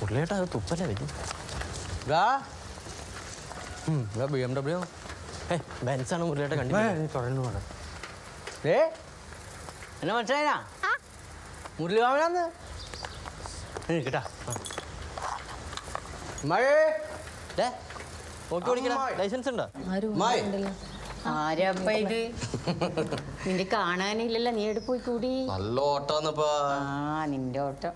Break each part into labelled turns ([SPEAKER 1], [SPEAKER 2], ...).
[SPEAKER 1] മുരളിയേട്ടാ അത് തുപ്പല്ലേ പറ്റി BMW ബെൻസാണ് മുരളിയേട്ട കണ്ടിട്ട് എന്നെ മനസ്സിലായിനാ മുരളി വാങ്ങാന്ന് കേട്ടാ ഓക്കെ ഓടിക്കടാ ലൈസൻസ് ഉണ്ടോ
[SPEAKER 2] ആരപ്പ ഇത് നിന്റെ കാണാനില്ലല്ലോ നീ എടുത്ത് പോയി കൂടി
[SPEAKER 1] നല്ല ഓട്ടാന്നപ്പാ
[SPEAKER 2] നിന്റെ ഓട്ടം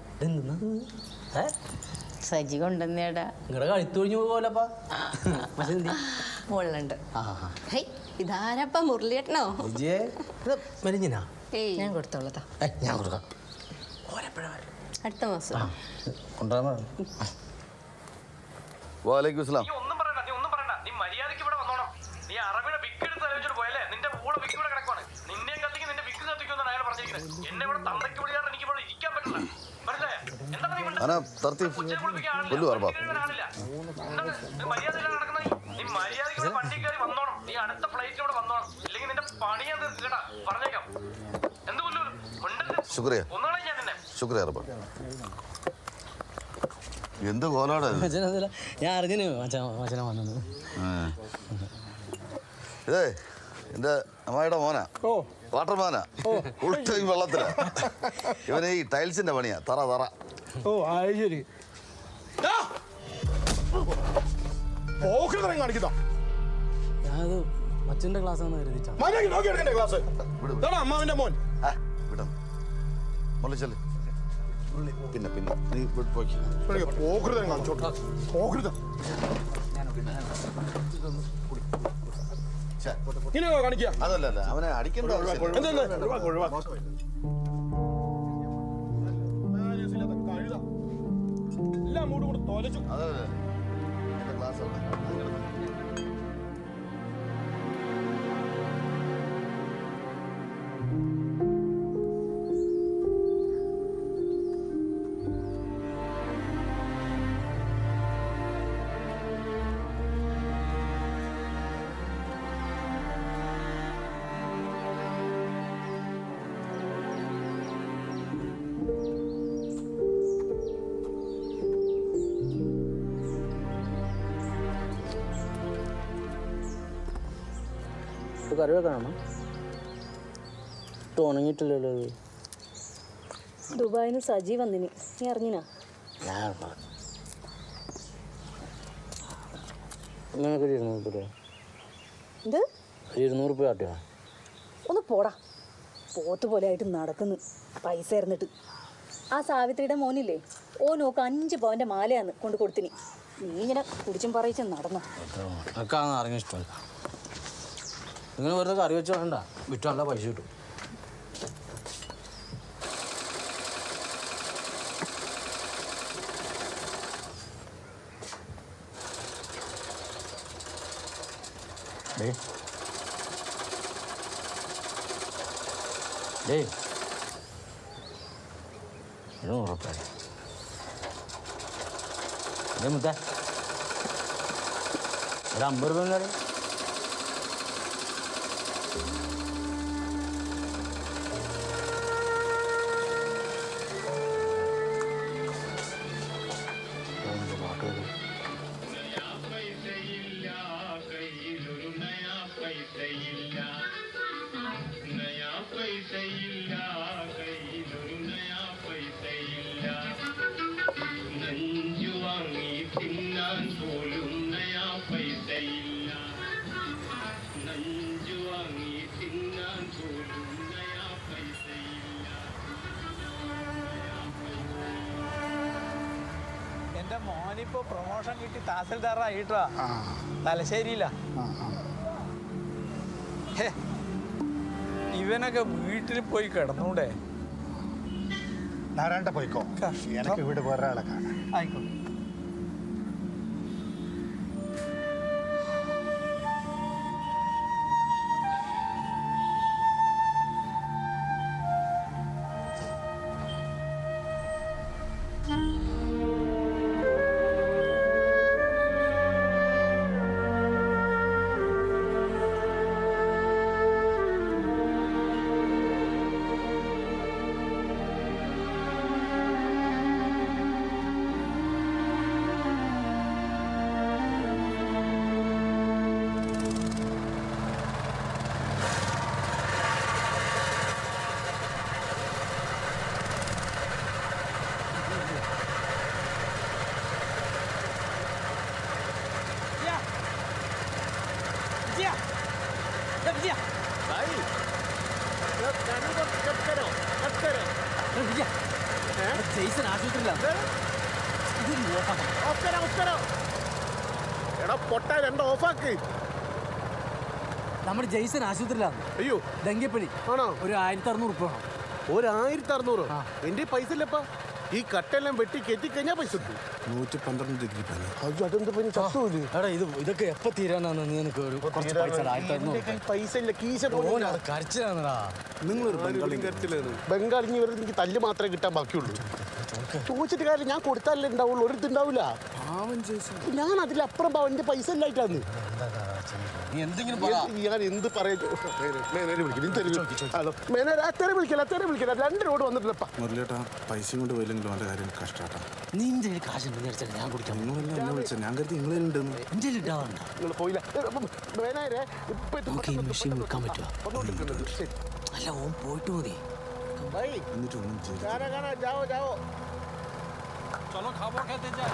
[SPEAKER 2] സജി കൊണ്ടുവന്നേടാ
[SPEAKER 1] നിങ്ങളുടെ കഴുത്തൊഴിഞ്ഞു പോലപ്പാ
[SPEAKER 2] മുള്ളുണ്ട് ഇതാരപ്പ മുരളിയേട്ടനോ
[SPEAKER 1] മെലിഞ്ഞിനാ
[SPEAKER 2] ഞാൻ കൊടുത്തോളതാ
[SPEAKER 1] ഞാൻ കൊടുക്കാം
[SPEAKER 2] അടുത്ത മാസം
[SPEAKER 1] കൊണ്ടുവരാൻ
[SPEAKER 3] വാലേക്കും സ്ലാം. أنا ترتيب كله أربعة. شكرا. شكرا يا رب. എന്ത് കോലാടാ
[SPEAKER 1] ഞാൻ അറിഞ്ഞു മച്ചന വന്നത്
[SPEAKER 3] ഇതേ എൻ്റെ അമ്മായിയുടെ മോനാ വാട്ടർ മാനാ ഫുൾ ടൈം വെള്ളത്തിലാ ഇവന് ഈ ടൈൽസിന്റെ പണിയാ തറ
[SPEAKER 4] ശരി
[SPEAKER 1] ഞാനത് മച്ചന്റെ ക്ലാസ്
[SPEAKER 4] അമ്മാവിന്റെ മോൻ
[SPEAKER 3] വിടം മുള്ളിച്ചല്ലേ പിന്നെ നീ പോയി
[SPEAKER 4] പോകൃതം കാണിച്ചോട്ടെ പോകൃതം ഇങ്ങനെ കാണിക്കുക
[SPEAKER 3] അതല്ല അവനെ അടിക്കേണ്ട
[SPEAKER 4] എല്ലാം മൂട് കൂടെ തോലച്ചു
[SPEAKER 3] അതല്ലേ ക്ലാസ്
[SPEAKER 1] കറി വെക്കണോ ഉണങ്ങിയിട്ടില്ലല്ലോ
[SPEAKER 5] ദുബായിന്ന് സജി വന്നിനി നീ അറിഞ്ഞിനാ
[SPEAKER 1] നിനക്ക് 200 രൂപ
[SPEAKER 5] എന്ത്
[SPEAKER 1] 200 രൂപ കാട്ടിയോ
[SPEAKER 5] ഒന്ന് പോടാ പോത്ത് പോലെ ആയിട്ട് നടക്കുന്നു പൈസ ഇരുന്നിട്ട് ആ സാവിത്രിയുടെ മോനില്ലേ ഓ നോക്ക് 5 പവൻ്റെ മാലയാന്ന് കൊണ്ട് കൊടുത്തിനി നീ ഇങ്ങനെ കുടിച്ചും പറയിച്ചും നടന്നു
[SPEAKER 1] എനിക്കാന്ന് അറിയാൻ ഇഷ്ടമല്ല നിങ്ങൾ വെറുതെ കറി വെച്ച് വേണ്ട വിറ്റ് നല്ല പൈസ കിട്ടും ഡേ 200 രൂപ മുത്ത ഒരു 50 രൂപ കറി
[SPEAKER 6] എന്റെ മോനിപ്പോ പ്രൊമോഷൻ കിട്ടി തഹസിൽദാറായിട്ടാ തലശ്ശേരിയില്ല ഇവനൊക്കെ വീട്ടിൽ പോയി കിടന്നൂടെ
[SPEAKER 4] നാരായണ പോയിക്കോ എനിക്ക് വീട് വേറെ ആളെ കാണാൻ
[SPEAKER 6] ആയിക്കോട്ടെ
[SPEAKER 1] ജെയ്സൺ ആശുപത്രിയിലാണ്.
[SPEAKER 4] എടാ പൊട്ട രണ്ട് ഓഫാക്ക്.
[SPEAKER 1] നമ്മുടെ ജെയ്സൺ ആശുപത്രിയിലാണ്.
[SPEAKER 4] അയ്യോ
[SPEAKER 1] ഡെങ്കിപ്പനി
[SPEAKER 4] ആണോ?
[SPEAKER 1] ഒരു 1600 ഉറുപ്പിക വേണം.
[SPEAKER 4] 1600. എന്റെ പൈസ ഇല്ലപ്പാ. ഈ കട്ടെല്ലാം വെട്ടി കെട്ടിക്കഴിഞ്ഞാൽ പൈസ കിട്ടും.
[SPEAKER 7] 112 ഡിഗ്രി പനി.
[SPEAKER 4] അയ്യോ അതെന്ത് പനി ചത്തൂല്.
[SPEAKER 1] എടാ ഇതൊക്കെ എപ്പോ തീരാനാണ് നീ എനിക്ക് ഒരു കുറച്ച് പൈസ 1600
[SPEAKER 4] പൈസ ഇല്ല കീശ
[SPEAKER 1] കരച്ചിലാണടാ.
[SPEAKER 7] നിങ്ങളൊരു
[SPEAKER 4] ബംഗാളിഞ്ഞ് വരെ എനിക്ക് തല്ല് മാത്രമേ കിട്ടാൻ ബാക്കിയുള്ളൂ. ചോദിച്ചിട്ട് കാര്യം ഞാൻ കൊടുത്താലേ ഉണ്ടാവുള്ളൂ. ഒരു ഉണ്ടാവില്ല. ഞാൻ അതിലപ്പുറം എന്റെ പൈസ ഇല്ലായിട്ടാന്ന്.
[SPEAKER 1] നീ എന്തെങ്കിലും
[SPEAKER 4] ഞാൻ എന്ത് പറയാ വിളിക്കില്ല. 2 റോഡ് വന്നിട്ടില്ലപ്പാ.
[SPEAKER 7] മുരളിയേട്ടാ പൈസയും കൊണ്ട് പോയില്ലെങ്കിലും അവൻ്റെ കാര്യം കഷ്ടാട്ടാ.
[SPEAKER 1] നിന്റെ കാശുണ്ട് വിചാരിച്ചാൽ ഞാൻ കുടിക്കാം.
[SPEAKER 7] നിങ്ങളെല്ലാം എന്നെ വിളിച്ചത് ഞാൻ കരുതി നിങ്ങളുണ്ടെന്ന്.
[SPEAKER 1] എന്റെ ഇട്ടാവണ്ട.
[SPEAKER 4] നിങ്ങൾ പോയില്ല.
[SPEAKER 1] നമുക്ക് ഈ മെഷീൻ വിൽക്കാൻ പറ്റുമോ? അല്ല ഓൻ പോയിട്ട് മതി.
[SPEAKER 7] എന്നിട്ട് ഒന്നും ചെയ്തു.
[SPEAKER 6] चलो खाबो कहते जा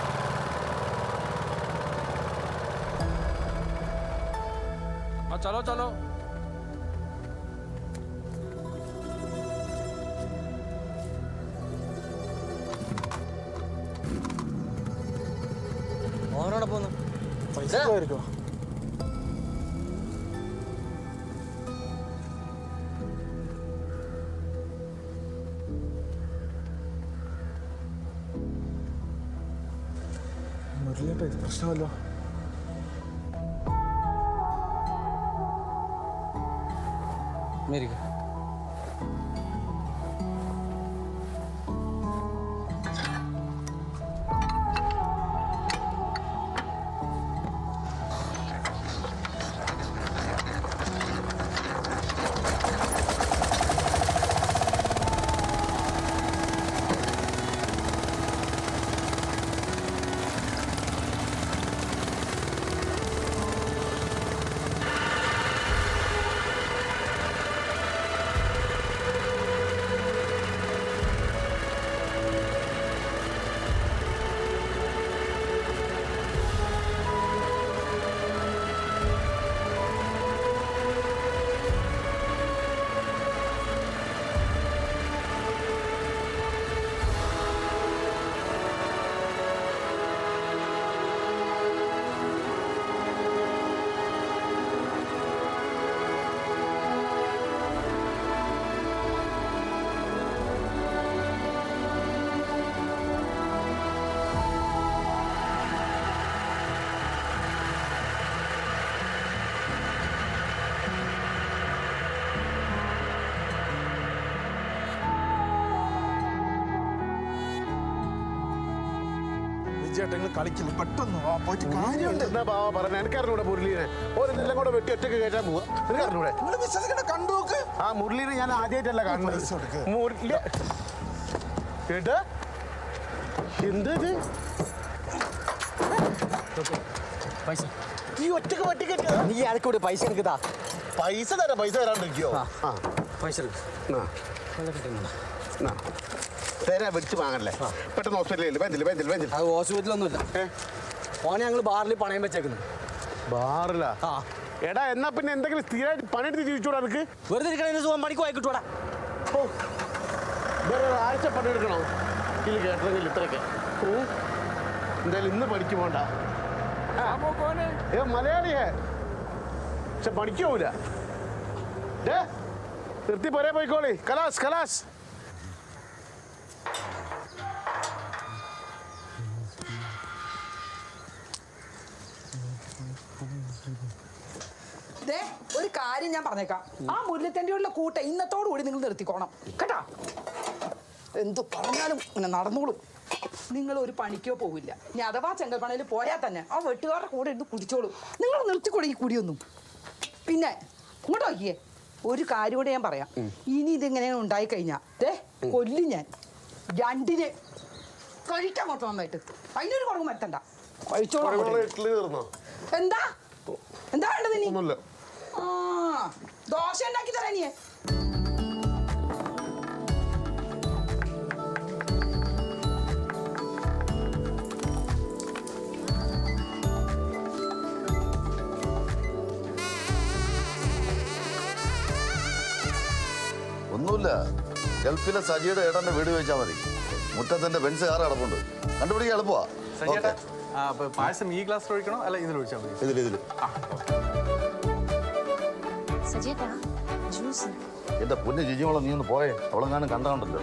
[SPEAKER 6] चलो चलो
[SPEAKER 1] ഓനോടെ പോന്നു.
[SPEAKER 4] പൈസ പോയിരിക്കോ? മുരളിയേട്ടാ ഇത് പ്രശ്നമല്ലോ.
[SPEAKER 1] മേരിക്ക
[SPEAKER 4] ചേട്ടങ്ങൾ കളിക്കില്ല. പെട്ടെന്ന് പോയിട്ട് കാര്യമുണ്ട്. എന്താ ബാബ പറഞ്ഞ എനിക്കറിഞ്ഞൂടെ മുരളീനെ? ഓരെല്ലാം കൂടെ വെട്ടി ഒറ്റക്ക് കയറ്റാൻ പോവാ. എനിക്കറിഞ്ഞൂടെ? കണ്ടു നോക്ക്. ആ മുരളീനെ ഞാൻ ആദ്യമായിട്ടല്ല കാണുന്നത്. കേട്ടാ എന്താ ഇത്?
[SPEAKER 1] പൈസ
[SPEAKER 4] ഈ ഒറ്റക്ക് വെട്ടി കയറ്റാ?
[SPEAKER 1] നീ ആർക്കൂടെ പൈസ എനിക്കതാ.
[SPEAKER 4] പൈസ തരാണ്ടിരിക്കോ? ആ
[SPEAKER 1] പൈസ
[SPEAKER 4] തരാ വെച്ച് വാങ്ങല്ലേ. പെട്ടെന്ന് ഹോസ്പിറ്റലിൽ
[SPEAKER 1] അത് ഹോസ്പിറ്റലൊന്നുമില്ല. ഓനെ ഞങ്ങൾ ബാറിൽ പണയം വെച്ചേക്കുന്നു.
[SPEAKER 4] ബാറിലാ?
[SPEAKER 1] ആ
[SPEAKER 4] എടാ എന്നാ പിന്നെ എന്തെങ്കിലും സ്ഥിരമായിട്ട് പണിയെടുത്ത് ജീവിച്ചൂടാ എനിക്ക്?
[SPEAKER 1] വെറുതെ ഇരിക്കണ സുഖം പണിക്ക് പോയി കിട്ടൂടാ.
[SPEAKER 4] ഓ വേറെ ഒരാഴ്ച പണിയെടുക്കണോ ഇതിൽ കേട്ടതെങ്കിൽ ഇത്രയൊക്കെ? എന്തായാലും ഇന്ന് പഠിച്ചു പോണ്ട. മലയാളിയേ പക്ഷെ പഠിക്ക് പോവില്ല. നിർത്തി പോരേ പോയിക്കോളി. കലാസ് കലാസ്.
[SPEAKER 8] ഒരു കാര്യം ഞാൻ പറഞ്ഞേക്കാം. ആ മുരളിത്തണ്ടിയുള്ള കൂട്ട ഇന്നത്തോടുകൂടി നിങ്ങൾ നിർത്തിക്കോണം കേട്ടാ. എന്തു പറഞ്ഞാലും ഇങ്ങനെ നടന്നോളും. നിങ്ങൾ ഒരു പണിക്കോ പോവില്ല. ഇനി അഥവാ ചെങ്കൽപ്പണയിൽ പോയാൽ തന്നെ ആ വെട്ടുകാരുടെ കൂടെ ഇരുന്ന് കുടിച്ചോളും. നിങ്ങൾ നിർത്തിക്കൂടെ ഈ കുടിയൊന്നും. പിന്നെ ഇങ്ങോട്ട് നോക്കിയേ, ഒരു കാര്യം കൂടെ ഞാൻ പറയാം. ഇനി ഇതിങ്ങനെ ഉണ്ടായിക്കഴിഞ്ഞാ കൊല്ലും ഞാൻ. രണ്ടിനെ കഴിക്കാൻ കൊടുത്തു നന്നായിട്ട്. അതിനൊരു കുറവ് വരുത്തണ്ട. കഴിച്ചോളൂ. എന്താ എന്താ വേണ്ടത് ഇനി? ആ ദോശ ഉണ്ടാക്കി തരാ നീ.
[SPEAKER 3] ഒന്നുമില്ല, ഗൾഫിലെ സജിയുടെ ഏട്ടൻ്റെ വീട് ചോദിച്ചാൽ മതി. മുറ്റത്തിന്റെ ബെൻസ് കാർ കിടപ്പുണ്ട്, കണ്ടുപിടിക്കാൻ എളുപ്പമാ.
[SPEAKER 9] സജിയേട്ടാ, പായസം ഈ ഗ്ലാസ്സിൽ ഒഴിക്കണോ അല്ല ഇതിൽ ഒഴിച്ചാൽ മതി?
[SPEAKER 3] ഇതില്
[SPEAKER 5] സജിയേട്ടാ ജ്യൂസ്.
[SPEAKER 3] എന്റെ പൊന്ന് ജിജിമോളെ നീ ഒന്ന് പോയേ, അവളെങ്ങാനും കണ്ടാണ്ടല്ലോ.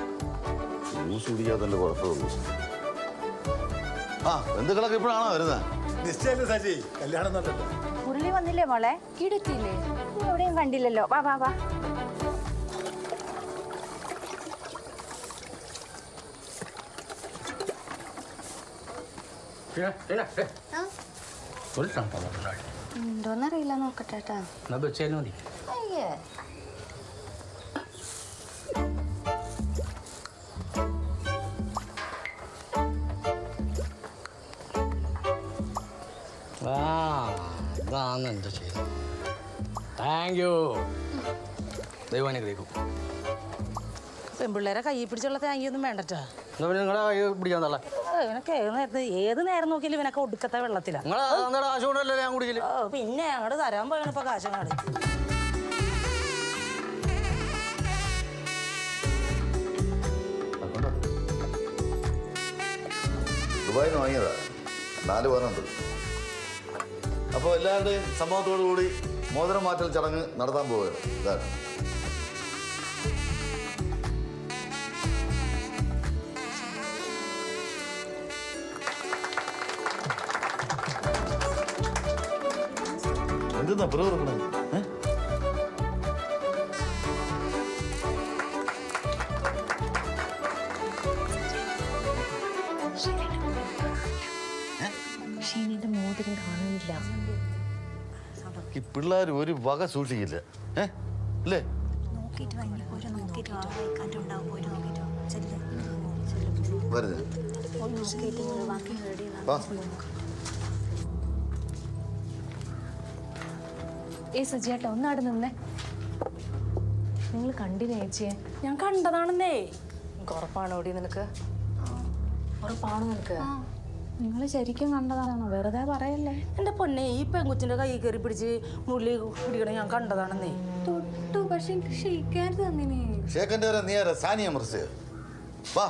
[SPEAKER 3] ജ്യൂസ് കുടിക്കാത്തല്ലേ കുഴപ്പമുള്ളൂ. ആ ബന്ധുക്കളൊക്കെ ഇപ്പോഴാണോ വരുന്നത്?
[SPEAKER 4] നിശ്ചയല്ലേ സജി, കല്യാണം നടത്തല്ലോ.
[SPEAKER 5] മുരളി വന്നില്ലേ മോളെ? കിടത്തില്ലേ? എവിടെയും കണ്ടില്ലല്ലോ. വാ വാ വാ.
[SPEAKER 2] ഉണ്ടോന്നറിയില്ല, നോക്കട്ടെ.
[SPEAKER 1] എന്നാ വെച്ചേനും മതി.
[SPEAKER 2] അയ്യേ,
[SPEAKER 1] ഇതാണ് എന്താ ചെയ്തത്. Thank you. ദൈവം അനുഗ്രഹിക്കും.
[SPEAKER 8] പെൺപിള്ളേരെ കൈ പിടിച്ചുള്ള തേങ്ങയൊന്നും വേണ്ടട്ടാ.
[SPEAKER 1] എന്നാ പിന്നെ നിങ്ങളെ കൈ പിടിക്കാൻ തള്ള.
[SPEAKER 8] ഇവനൊക്കെ ഏത് നേരം നോക്കിയാലും ഇവനൊക്കെ ഒടുക്കത്തെ വെള്ളത്തിലാ.
[SPEAKER 1] നിങ്ങളെ അന്നേരം കാശ് കൊണ്ടല്ലേ ഞാൻ കുടിക്കല്.
[SPEAKER 8] പിന്നെ അങ്ങോട്ട് തരാൻ പോയാണ് ഇപ്പൊ കാശങ്ങാട്.
[SPEAKER 3] ദുബായിൽ നിന്ന് വാങ്ങിയതാ, 4 പവനുണ്ട്. അപ്പോൾ എല്ലാവരുടെയും സമ്മതത്തോടു കൂടി മോതിരം മാറ്റൽ ചടങ്ങ് നടത്താൻ പോവുകയാണ്. ഇതാണ് എന്തെന്നാ പിറവ് കൊടുക്കണേ?
[SPEAKER 5] ഷീനിന്റെ മോതിരം കാണുന്നില്ല.
[SPEAKER 3] ഈ പിള്ളേർ ഒരു വക സൂക്ഷിക്കില്ല, അല്ലേ? വരുന്നത്
[SPEAKER 5] സജിയേട്ടാ ഒന്നാട് നിന്നേ. നിങ്ങൾ കണ്ടില്ലേ ചേച്ചിയെ?
[SPEAKER 8] ഞാൻ കണ്ടതാണെന്നേ. ഉറപ്പാണോ ഓടി നിനക്ക്?
[SPEAKER 5] ഉറപ്പാണോ നിനക്ക്? നിങ്ങൾ ശരിക്കും കണ്ടതാണോ? വെറുതെ പറയല്ലേ.
[SPEAKER 8] എന്റെ പൊന്നെ, ഈ പെങ്കുച്ചിന്റെ കൈ കയറി പിടിച്ച് മുള്ളി പിടിക്കണ ഞാൻ കണ്ടതാണെന്നേ.
[SPEAKER 5] തൊട്ടു, പക്ഷെ എനിക്ക് ഷെയ്ക്കാരുത്. അങ്ങനെ
[SPEAKER 3] ഷേഖന്റെ നീ ആരാ? സാനിയ മർസേ. വാ